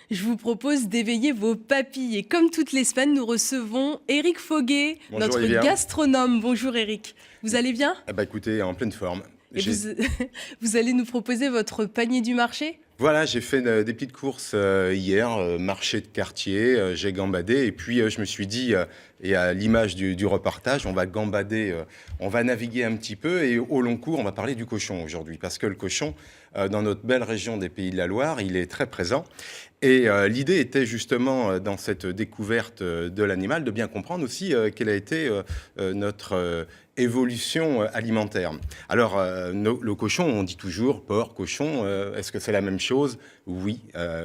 Je vous propose d'éveiller vos papilles. Et comme toutes les semaines, nous recevons Éric Foguet, Bonjour, notre Olivia. gastronome. Bonjour Éric. Vous allez bien? Écoutez, en pleine forme. Et vous allez nous proposer votre panier du marché? Voilà, j'ai fait des petites courses hier, marché de quartier, j'ai gambadé et puis je me suis dit, et à l'image du reportage, on va gambader, on va naviguer un petit peu et au long cours, on va parler du cochon aujourd'hui parce que le cochon, dans notre belle région des Pays de la Loire, il est très présent. Et l'idée était justement, dans cette découverte de l'animal, de bien comprendre aussi quelle a été notre évolution alimentaire. Alors, le cochon, on dit toujours porc, cochon, est-ce que c'est la même chose? Oui.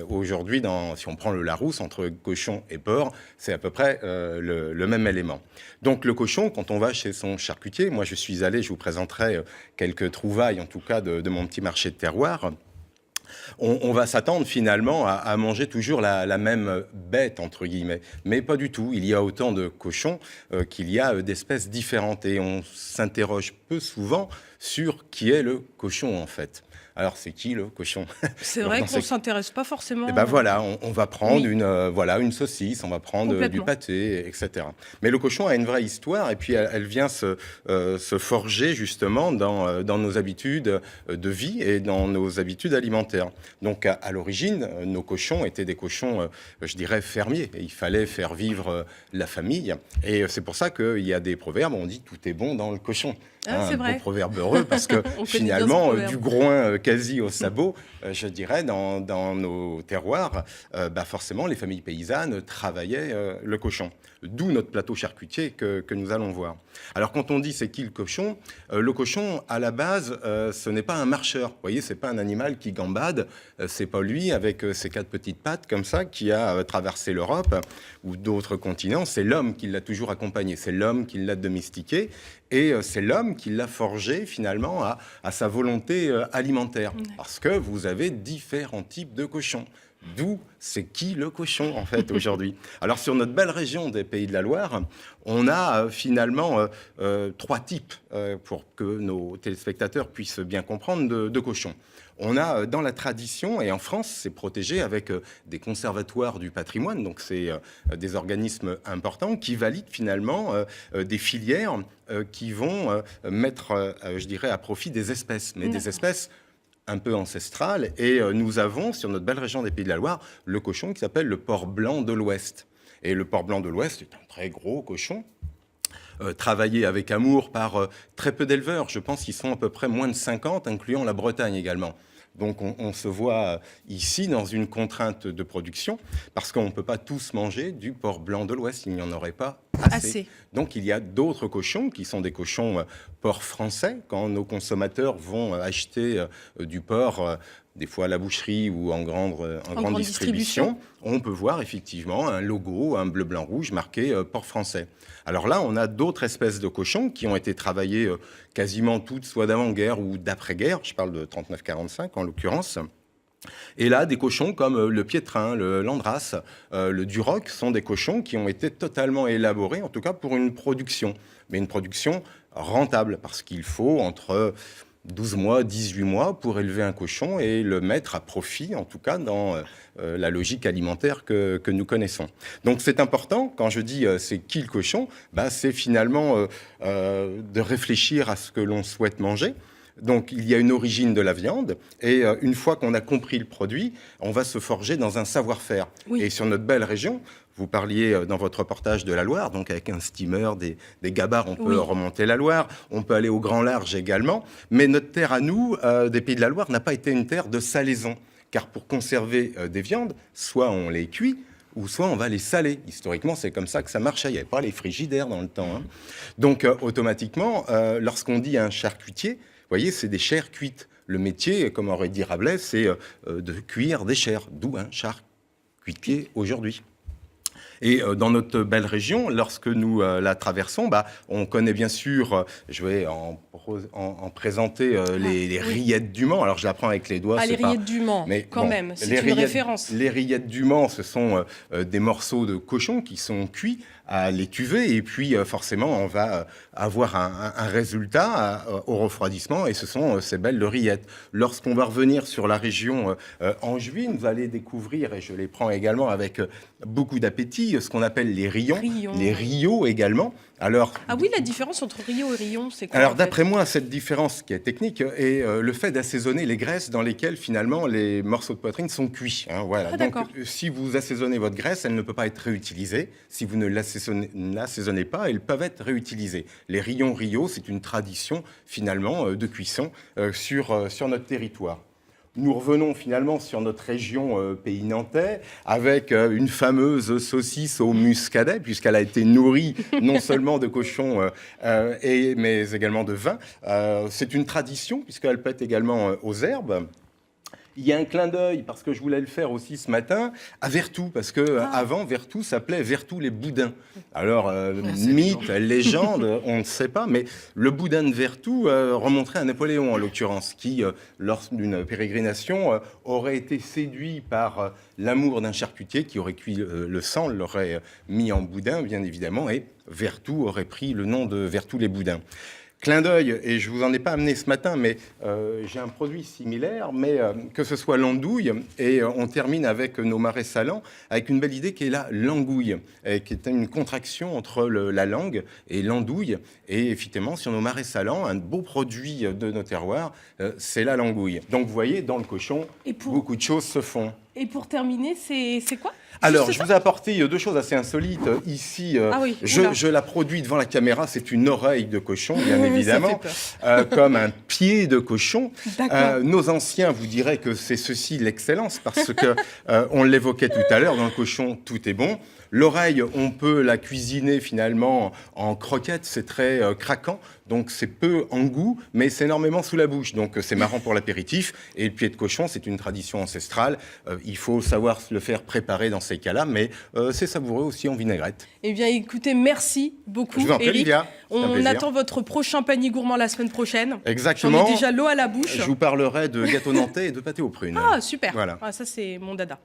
Aujourd'hui, si on prend le Larousse, entre cochon et porc, c'est à peu près le même élément. Donc, le cochon, quand on va chez son charcutier, moi je suis allé, je vous présenterai quelques trouvailles, en tout cas, de mon petit marché de terroir. On va s'attendre finalement à manger toujours la même bête, entre guillemets. Mais pas du tout. Il y a autant de cochons qu'il y a d'espèces différentes. Et on s'interroge peu souvent sur qui est le cochon, en fait. Alors, c'est qui le cochon? C'est vrai qu'on ne s'intéresse pas forcément. Et ben voilà, on va prendre une saucisse, on va prendre du pâté, etc. Mais le cochon a une vraie histoire et puis elle vient se forger justement dans nos habitudes de vie et dans nos habitudes alimentaires. Donc à l'origine, nos cochons étaient des cochons, je dirais, fermiers. Et il fallait faire vivre la famille. Et c'est pour ça qu'il y a des proverbes, on dit « tout est bon dans le cochon ». C'est vrai. Un beau proverbe heureux parce que finalement, du groin quasi au sabot, je dirais, dans nos terroirs, forcément, les familles paysannes travaillaient le cochon. D'où notre plateau charcutier que nous allons voir. Alors, quand on dit c'est qui le cochon, à la base, ce n'est pas un marcheur. Vous voyez, c'est pas un animal qui gambade. C'est pas lui, avec ses 4 petites pattes, comme ça, qui a traversé l'Europe ou d'autres continents. C'est l'homme qui l'a toujours accompagné. C'est l'homme qui l'a domestiqué. Et c'est l'homme qui l'a forgé finalement à sa volonté alimentaire. Parce que vous avez différents types de cochons. D'où c'est qui le cochon en fait aujourd'hui. Alors sur notre belle région des Pays de la Loire, on a finalement 3 types pour que nos téléspectateurs puissent bien comprendre de cochons. On a dans la tradition, et en France, c'est protégé avec des conservatoires du patrimoine, donc c'est des organismes importants qui valident finalement des filières qui vont mettre, je dirais, à profit des espèces, mais des espèces un peu ancestrales. Et nous avons, sur notre belle région des Pays de la Loire, le cochon qui s'appelle le porc blanc de l'Ouest. Et le porc blanc de l'Ouest est un très gros cochon, travaillé avec amour par très peu d'éleveurs. Je pense qu'ils sont à peu près moins de 50, incluant la Bretagne également. Donc on se voit ici dans une contrainte de production, parce qu'on ne peut pas tous manger du porc blanc de l'Ouest, il n'y en aurait pas assez. Donc il y a d'autres cochons qui sont des cochons porc français. Quand nos consommateurs vont acheter du porc, des fois à la boucherie ou en grande distribution, on peut voir effectivement un logo, un bleu, blanc, rouge marqué porc français. Alors là, on a d'autres espèces de cochons qui ont été travaillées quasiment toutes, soit d'avant-guerre ou d'après-guerre. Je parle de 39-45 en l'occurrence. Et là, des cochons comme le piétrin, le landrace, le duroc sont des cochons qui ont été totalement élaborés, en tout cas pour une production. Mais une production rentable, parce qu'il faut entre 12 mois, 18 mois pour élever un cochon et le mettre à profit, en tout cas dans la logique alimentaire que nous connaissons. Donc c'est important, quand je dis c'est qui le cochon, c'est finalement de réfléchir à ce que l'on souhaite manger. Donc il y a une origine de la viande et une fois qu'on a compris le produit, on va se forger dans un savoir-faire. Et sur notre belle région, vous parliez dans votre reportage de la Loire, donc avec un steamer, des gabarres, on peut remonter la Loire, on peut aller au grand large également. Mais notre terre à nous, des Pays de la Loire, n'a pas été une terre de salaison. Car pour conserver des viandes, soit on les cuit, ou soit on va les saler. Historiquement, c'est comme ça que ça marchait. Il n'y avait pas les frigidaires dans le temps. Donc automatiquement, lorsqu'on dit un charcutier, vous voyez, c'est des chairs cuites. Le métier, comme aurait dit Rabelais, c'est de cuire des chairs, d'où un charcutier aujourd'hui. Et dans notre belle région, lorsque nous la traversons, on connaît bien sûr, je vais en présenter les rillettes du Mans. Alors je la prends avec les doigts. Les rillettes du Mans, mais quand même, c'est une référence. Les rillettes du Mans, ce sont des morceaux de cochon qui sont cuits à l'étuvée. Et puis, forcément, on va avoir un résultat au refroidissement, et ce sont ces belles laurillettes. Lorsqu'on va revenir sur la région angevine, vous allez découvrir, et je les prends également avec beaucoup d'appétit, ce qu'on appelle les rillons, les riots également. Alors, ah oui, la différence entre rio et rillon, c'est quoi? Alors, d'après moi, cette différence qui est technique est le fait d'assaisonner les graisses dans lesquelles, finalement, les morceaux de poitrine sont cuits. Hein, voilà. Ah, donc, si vous assaisonnez votre graisse, elle ne peut pas être réutilisée. Si vous ne l'assaisonnez pas, elles peuvent être réutilisées. Les rillons rio, c'est une tradition, finalement, de cuisson sur notre territoire. Nous revenons finalement sur notre région pays nantais avec une fameuse saucisse au muscadet, puisqu'elle a été nourrie non seulement de cochons, mais également de vin. C'est une tradition, puisqu'elle peut être également aux herbes. Il y a un clin d'œil, parce que je voulais le faire aussi ce matin, à Vertou, parce que avant Vertou s'appelait Vertou-les-Boudins. Alors, mythe, légende, on ne sait pas, mais le boudin de Vertou remonterait à Napoléon, en l'occurrence, qui, lors d'une pérégrination, aurait été séduit par l'amour d'un charcutier qui aurait cuit le sang, l'aurait mis en boudin, bien évidemment, et Vertou aurait pris le nom de Vertou-les-Boudins. Clin d'œil, et je vous en ai pas amené ce matin, mais j'ai un produit similaire, mais que ce soit l'andouille, et on termine avec nos marais salants, avec une belle idée qui est la langouille, qui est une contraction entre la langue et l'andouille. Et effectivement, sur nos marais salants, un beau produit de nos terroirs, c'est la langouille. Donc vous voyez, dans le cochon, beaucoup de choses se font. Et pour terminer, c'est quoi? Alors, je vous ai apporté deux choses assez insolites. Ici, je la produis devant la caméra. C'est une oreille de cochon, bien évidemment, comme un pied de cochon. Nos anciens vous diraient que c'est ceci l'excellence, parce que on l'évoquait tout à l'heure, dans le cochon, tout est bon. L'oreille, on peut la cuisiner finalement en croquettes, c'est très craquant, donc c'est peu en goût, mais c'est énormément sous la bouche, donc c'est marrant pour l'apéritif. Et le pied de cochon, c'est une tradition ancestrale, il faut savoir le faire préparer dans ces cas-là, mais c'est savoureux aussi en vinaigrette. Eh bien écoutez, merci beaucoup Je vous en prie, Éric. Livia. On attend votre prochain panier gourmand la semaine prochaine. Exactement. J'en ai déjà l'eau à la bouche. Je vous parlerai de gâteau nantais et de pâté aux prunes. Ah super, voilà. Ça c'est mon dada.